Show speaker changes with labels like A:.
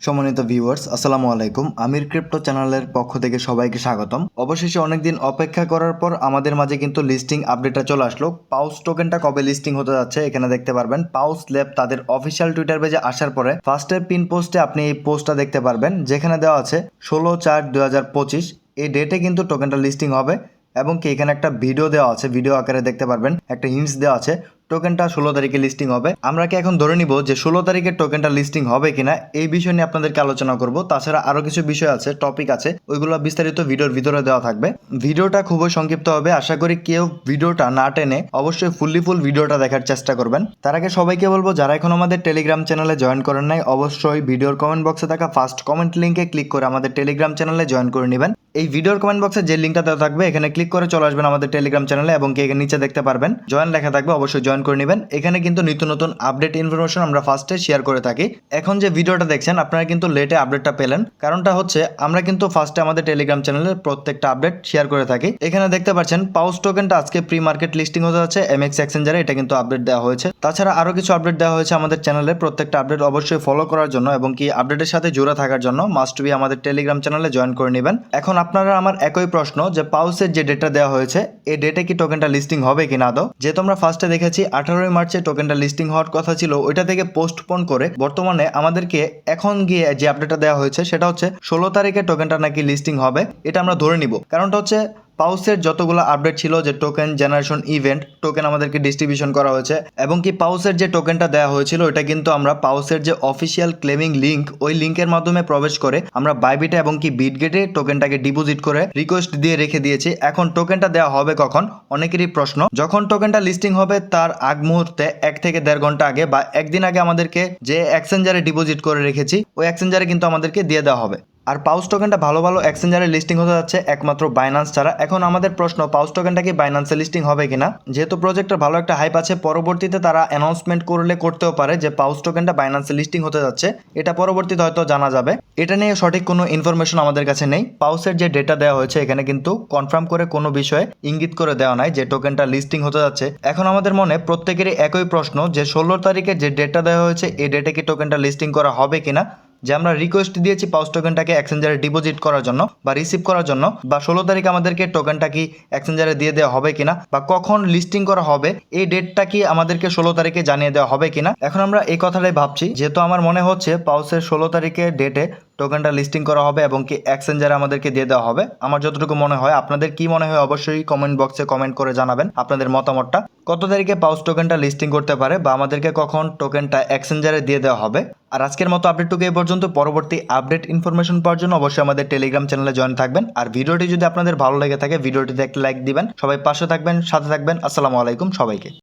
A: সম্মানিত ভিউয়ার্স, আসসালামু আলাইকুম। আমির ক্রিপ্টো চ্যানেলের পক্ষ থেকে সবাইকে স্বাগতম। অবশেষে অনেকদিন অপেক্ষা করার পর আমাদের মাঝে কিন্তু লিস্টিং আপডেটটা চলে আসলো। পাউস টোকেনটা কবে লিস্টিং হতে যাচ্ছে এখানে দেখতে পারবেন। পাউস ল্যাব তাদের অফিসিয়াল টুইটার পেজে আসার পরে ফার্স্টের পিন পোস্টে আপনি এই পোস্টটা দেখতে পারবেন, যেখানে দেওয়া আছে 16/4/2025। এই ডেটে কিন্তু টোকেনটা লিস্টিং হবে এবং কি এখানে একটা ভিডিও দেওয়া আছে, ভিডিও আকারে দেখতে পারবেন, একটা হিন্টস দেওয়া আছে টোকেনটা 16 তারিখে লিস্টিং হবে। আমরা কি এখন ধরে নিব যে 16 তারিখে টোকেনটা লিস্টিং হবে কিনা, এই বিষয় নিয়ে আপনাদেরকে আলোচনা করব। তাছাড়া আরো কিছু বিষয় আছে, টপিক আছে, ওইগুলো বিস্তারিত ভিডিওর ভিতরে দেওয়া থাকবে। ভিডিওটা খুবই সংক্ষিপ্ত হবে, আশা করি কেউ ভিডিওটা না টেনে অবশ্যই ফুল ভিডিওটা দেখার চেষ্টা করবেন। তার আগে সবাইকে বলবো, যারা এখন আমাদের টেলিগ্রাম চ্যানেলে জয়েন করেন নাই, অবশ্যই ভিডিওর কমেন্ট বক্সে থাকা ফার্স্ট কমেন্ট লিঙ্কে ক্লিক করে আমাদের টেলিগ্রাম চ্যানেলে জয়েন করে নেবেন। এই ভিডিওর কমেন্ট বক্সে যে লিঙ্কটা দেওয়া থাকবে এখানে ক্লিক করে চলে আসবেন আমাদের টেলিগ্রাম চ্যানেলে এবং কি এখানে নিচে দেখতে পারবেন জয়েন লেখা থাকবে, অবশ্যই জয়েন করে নেবেন। এখানে কিন্তু নিত্য নতুন আপডেট ইনফরমেশন আমরা ফার্স্টে শেয়ার করে থাকি। এখন যে ভিডিওটা দেখছেন আপনারা কিন্তু লেটে আপডেটটা পেলেন, কারণটা হচ্ছে আমরা কিন্তু ফার্স্টে আমাদের টেলিগ্রাম চ্যানেলে প্রত্যেকটা আপডেট শেয়ার করে থাকি। এখানে দেখতে পাচ্ছেন পাউস টোকেনটা আজকে প্রি মার্কেট লিস্টিং হতে যাচ্ছে এমএক্স এক্সচেঞ্জারে, এটা কিন্তু আপডেট দেওয়া হয়েছে। তাছাড়া আরো কিছু আপডেট দেওয়া হয়েছে আমাদের চ্যানেলে। প্রত্যেকটা আপডেট অবশ্যই ফলো করার জন্য এবং কি আপডেটের সাথে জুড়ে থাকার জন্য মাস্ট বি আমাদের টেলিগ্রাম চ্যানেলে জয়েন করে নেবেন। এখন আপনারা আমার একই প্রশ্ন যে পাউসের যে ডেটটা দেওয়া হয়েছে এই ডেটে কি টোকেনটা লিস্টিং হবে কিনা আদৌ। যে তোমরা ফার্স্টে দেখেছি 18 মার্চে টোকেনটা লিস্টিং হওয়ার কথা ছিল, ওইটা থেকে পোস্টপোন করে বর্তমানে আমাদেরকে এখন গিয়ে যে আপডেটটা দেওয়া হয়েছে সেটা হচ্ছে 16 তারিখে টোকেনটা নাকি লিস্টিং হবে। এটা আমরা ধরে নিব, কারণটা হচ্ছে পাউসের যতগুলো আপডেট ছিল যে টোকেন জেনারেশন ইভেন্ট টোকেন আমাদেরকে ডিস্ট্রিবিউশন করা হয়েছে এবং কি পাউসের যে টোকেনটা দেওয়া হয়েছিল এটা কিন্তু আমরা পাউসের যে অফিসিয়াল ক্লেমিং লিঙ্ক ওই লিঙ্কের মাধ্যমে প্রবেশ করে আমরা বাইবিটে এবং কি বিটগেটে টোকেনটাকে ডিপোজিট করে রিকোয়েস্ট দিয়ে রেখে দিয়েছি। এখন টোকেনটা দেওয়া হবে কখন, অনেকেরই প্রশ্ন। যখন টোকেনটা লিস্টিং হবে তার আগ মুহূর্তে 1 থেকে 1.5 ঘন্টা আগে বা একদিন আগে আমাদেরকে যে এক্সচেঞ্জারে ডিপোজিট করে রেখেছি ওই এক্সচেঞ্জারে কিন্তু আমাদেরকে দিয়ে দেওয়া হবে। আর পাউস টোকেনটা ভালো ভালো এক্সচেঞ্জারে লিস্টিং হতে যাচ্ছে একমাত্র বাইন্যান্স ছাড়া। এখন আমাদের প্রশ্ন, পাউস টোকেনটা কি বাইন্যান্সে লিস্টিং হবে কিনা। যেহেতু প্রজেক্টের ভালো একটা হাইপ আছে, পরবর্তীতে তারা অ্যানাউন্সমেন্ট করতেও পারে যে পাউস টোকেনটা বাইন্যান্সে লিস্টিং হতে যাচ্ছে, এটা পরবর্তীতে হয়তো জানা যাবে। এটা নিয়ে সঠিক কোনো ইনফরমেশন আমাদের কাছে নেই। পাউসের যে ডেটা দেওয়া হয়েছে এখানে কিন্তু কনফার্ম করে কোনো বিষয়ে ইঙ্গিত করে দেওয়া নাই যে টোকেনটা লিস্টিং হতে যাচ্ছে। এখন আমাদের মনে প্রত্যেকেরই একই প্রশ্ন যে 16 তারিখে যে ডেটটা দেওয়া হয়েছে এই ডেটে কি টোকেনটা লিস্টিং করা হবে কিনা। যে আমরা রিকোয়েস্ট দিয়েছি পাউস টোকেনটাকে এক্সচেঞ্জারে ডিপোজিট করার জন্য বা রিসিভ করার জন্য, বা 16 তারিখ আমাদেরকে টোকেনটা কি এক্সচেঞ্জারে দিয়ে দেওয়া হবে কিনা বা কখন লিস্টিং করা হবে এই ডেটটা কি আমাদেরকে 16 তারিখে জানিয়ে দেওয়া হবে কিনা। এখন আমরা এই কথাটাই ভাবছি, যেহেতু আমার মনে হচ্ছে পাউসের 16 তারিখের ডেটে টোকেনটা লিস্টিং করা হবে এবং কি এক্সচেঞ্জারে আমাদেরকে দিয়ে দেওয়া হবে। আমার যতটুকু মনে হয়, আপনাদের কি মনে হয় অবশ্যই কমেন্ট বক্সে কমেন্ট করে জানাবেন আপনাদের মতামতটা। কত তারিখে পাউস টোকেনটা লিস্টিং করতে পারে বা আমাদেরকে কখন টোকেনটা এক্সচেঞ্জারে দিয়ে দেওয়া হবে। আর আজকের মতো আপডেটটুকু এই পর্যন্ত। পরবর্তী আপডেট ইনফরমেশন পাওয়ার জন্য অবশ্যই আমাদের টেলিগ্রাম চ্যানেলে জয়েন থাকবেন। আর ভিডিওটি যদি আপনাদের ভালো লেগে থাকে ভিডিওটিতে একটা লাইক দিবেন। সবাই পাশে থাকবেন, সাথে থাকবেন। আসসালামু আলাইকুম সবাইকে।